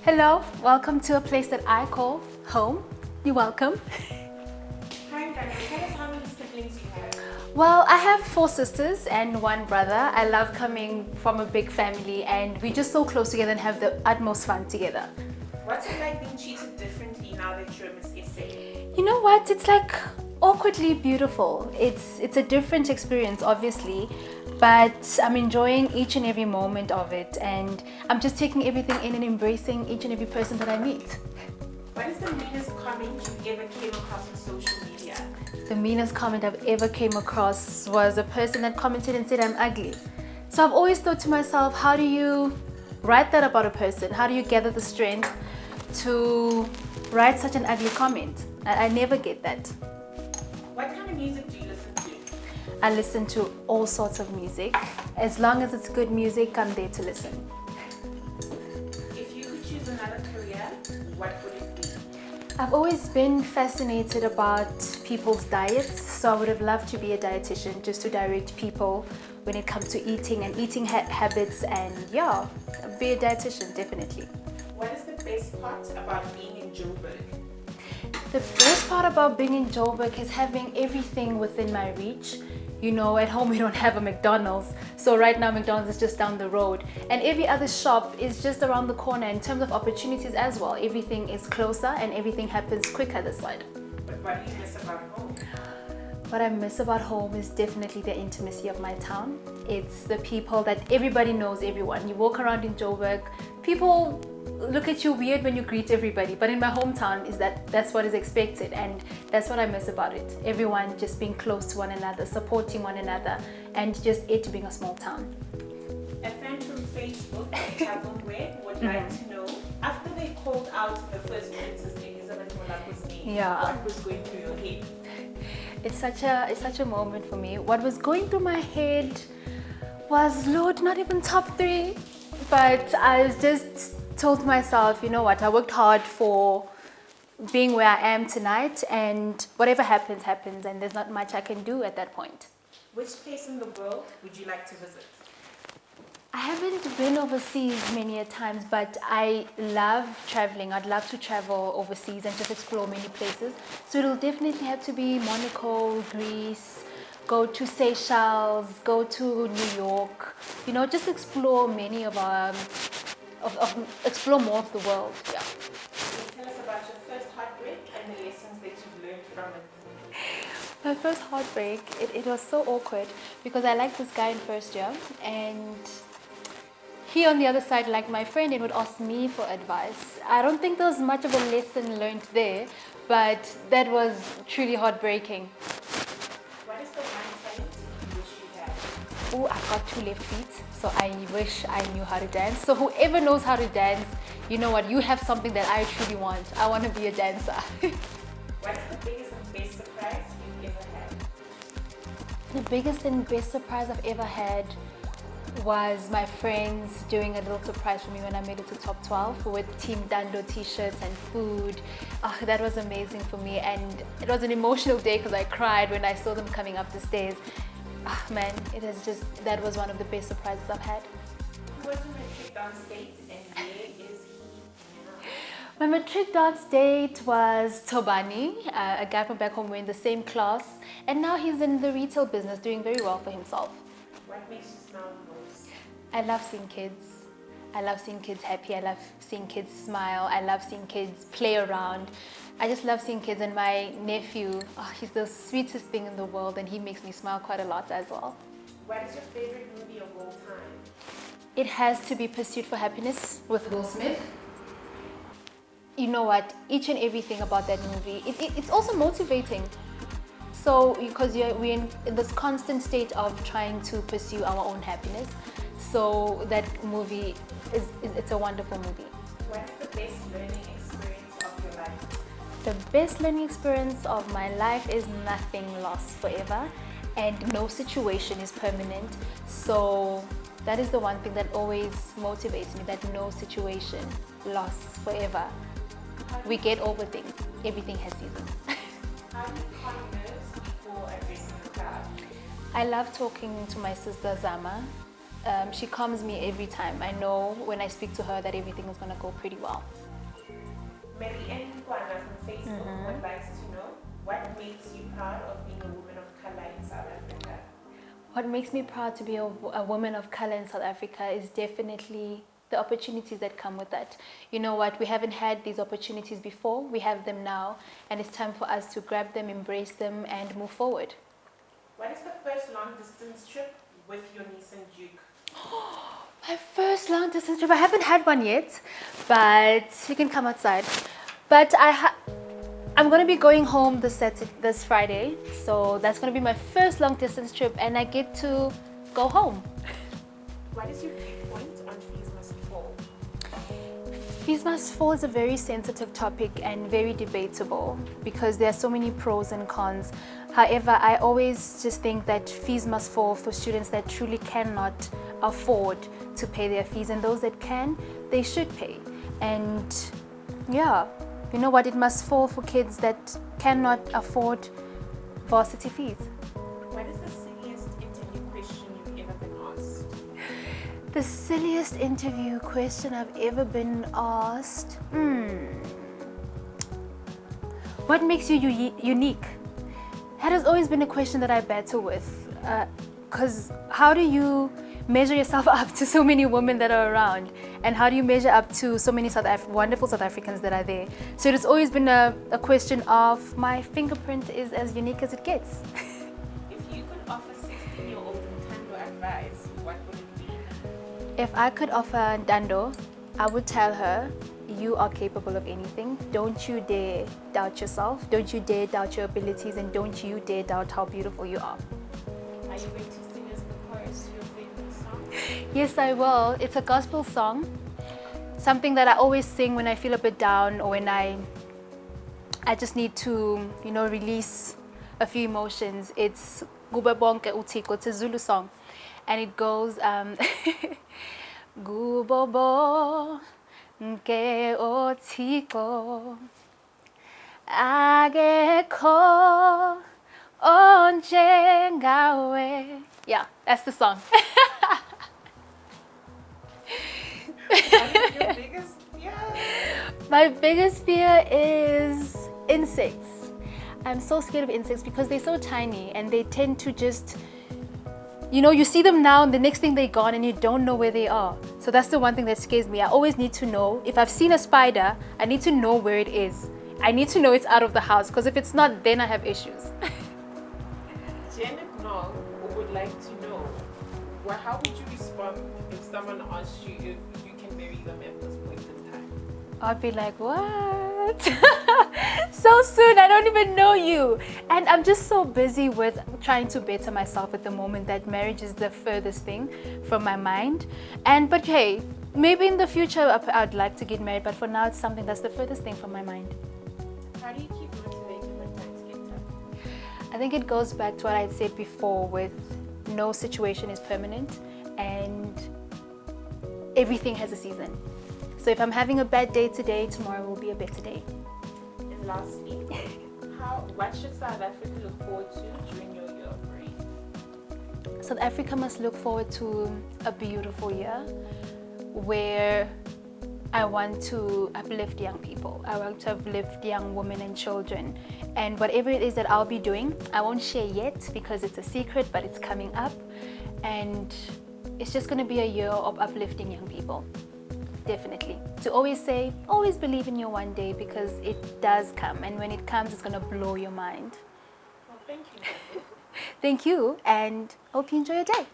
Hello, welcome to a place that I call home. You're welcome. Hi, Ntando. Tell us how many siblings you have. Well, I have 4 sisters and 1 brother. I love coming from a big family and we're just so close together and have the utmost fun together. What's it like being treated differently now that you're Miss SA? You know what? It's like awkwardly beautiful. It's a different experience, obviously, but I'm enjoying each and every moment of it, and I'm just taking everything in and embracing each and every person that I meet. What is the meanest comment you ever came across on social media? The meanest comment I've ever came across was a person that commented and said I'm ugly. So I've always thought to myself, how do you write that about a person? How do you gather the strength to write such an ugly comment? I never get that. What kind of music do you listen to? I listen to all sorts of music. As long as it's good music, I'm there to listen. If you could choose another career, what would it be? I've always been fascinated about people's diets, so I would have loved to be a dietitian just to direct people when it comes to eating and eating habits, and yeah, be a dietitian definitely. What is the best part about being in Joburg? The best part about being in Joburg is having everything within my reach. You know, at home we don't have a McDonald's, so right now McDonald's is just down the road, and every other shop is just around the corner. In terms of opportunities as well, everything is closer and everything happens quicker this side. But what do you miss about home? What I miss about home is definitely the intimacy of my town. It's the people that everybody knows everyone. You walk around in Joburg, people look at you weird when you greet everybody, but in my hometown that's what is expected, and that's what I miss about it. Everyone just being close to one another, supporting one another, and just it being a small town. A fan from Facebook, Ntandoyenkosi would like to know, after they called out the first Princess Elizabeth Molako's name, Yeah. what was going through your head? It's such a moment for me. What was going through my head was, Lord, not even top 3, but I just told myself, you know what, I worked hard for being where I am tonight, and whatever happens, happens, and there's not much I can do at that point. Which place in the world would you like to visit? I haven't been overseas many a times, but I love traveling. I'd love to travel overseas and just explore many places. So it'll definitely have to be Monaco, Greece, go to Seychelles, go to New York, you know, just explore many of our explore more of the world. Yeah. Can you tell us about your first heartbreak and the lessons that you've learned from it? My first heartbreak, it was so awkward because I liked this guy in first year, and he on the other side, like my friend, it would ask me for advice. I don't think there was much of a lesson learned there, but that was truly heartbreaking. What is the one talent you wish you had? Oh, I've got 2 left feet, so I wish I knew how to dance. So whoever knows how to dance, you know what, you have something that I truly want. I want to be a dancer. What's the biggest and best surprise you've ever had? The biggest and best surprise I've ever had was my friends doing a little surprise for me when I made it to top 12 with Team Dando t-shirts and food. Oh, that was amazing for me, and it was an emotional day because I cried when I saw them coming up the stairs. Oh, man, that was one of the best surprises I've had. Who was your matric dance date and where is he now? My matric dance date was Tobani, a guy from back home. We're in the same class, and now he's in the retail business doing very well for himself. What makes you smile the most? I love seeing kids. I love seeing kids happy. I love seeing kids smile. I love seeing kids play around. I just love seeing kids, and my nephew, oh, he's the sweetest thing in the world, and he makes me smile quite a lot as well. What is your favorite movie of all time? It has to be Pursuit for Happiness with Will Smith. You know what? Each and everything about that movie, it's also motivating. So, because we're in this constant state of trying to pursue our own happiness. So that movie it's a wonderful movie. What's the best learning experience of your life? The best learning experience of my life is nothing lasts forever, and no situation is permanent. So that is the one thing that always motivates me, that no situation lasts forever. We get over things. Everything has seasons. How do you calm nerves before addressing the crowd? I love talking to my sister Zama. She calms me every time. I know when I speak to her that everything is going to go pretty well. Mary Ann Kwana from Facebook would like to know what makes you proud of being a woman of color in South Africa? What makes me proud to be a woman of color in South Africa is definitely the opportunities that come with that. You know what? We haven't had these opportunities before. We have them now, and it's time for us to grab them, embrace them, and move forward. What is the first long distance trip with your niece and Duke? My first long distance trip. I haven't had one yet, but you can come outside. But I'm going to be going home this Friday, so that's going to be my first long distance trip, and I get to go home. What is your viewpoint on fees must fall? Fees must fall is a very sensitive topic and very debatable because there are so many pros and cons. However, I always just think that fees must fall for students that truly cannot afford to pay their fees, and those that can, they should pay. And yeah, you know what, it must fall for kids that cannot afford varsity fees. What is the silliest interview question you've ever been asked? The silliest interview question I've ever been asked? What makes you unique? That has always been a question that I battle with. Because how do you measure yourself up to so many women that are around? And how do you measure up to so many wonderful South Africans that are there? So it has always been a question of my fingerprint is as unique as it gets. If you could offer 16-year-old Ntando advice, what would it be? If I could offer Ntando, I would tell her, you are capable of anything. Don't you dare doubt yourself. Don't you dare doubt your abilities, and don't you dare doubt how beautiful you are. Are you going to sing us the chorus to your favorite song? Yes, I will. It's a gospel song. Something that I always sing when I feel a bit down or when I just need to, release a few emotions. It's Gube Bonke Utiko. It's a Zulu song. And it goes, Gubobo nke Otiko Ageko Onjengawe. Yeah, that's the song. What is your biggest fear? My biggest fear is insects. I'm so scared of insects because they're so tiny and they tend to just, you see them now and the next thing they're gone and you don't know where they are. So that's the one thing that scares me. I always need to know. If I've seen a spider, I need to know where it is. I need to know it's out of the house, because if it's not, then I have issues. Janet Nong would like to know, how would you respond if someone asked you if you can marry them at this point in time? I'd be like, what? So soon, I don't even know you. And I'm just so busy with trying to better myself at the moment that marriage is the furthest thing from my mind. But hey, maybe in the future I'd like to get married, but for now it's something that's the furthest thing from my mind. How do you keep motivated when times get tough? I think it goes back to what I said before with no situation is permanent and everything has a season. So if I'm having a bad day today, tomorrow will be a better day. And lastly, what should South Africa look forward to during your year of rain? South Africa must look forward to a beautiful year where I want to uplift young people. I want to uplift young women and children. And whatever it is that I'll be doing, I won't share yet because it's a secret, but it's coming up. And it's just going to be a year of uplifting young people. Definitely. To always say, always believe in your one day, because it does come. And when it comes, it's going to blow your mind. Well, thank you. Thank you, and hope you enjoy your day.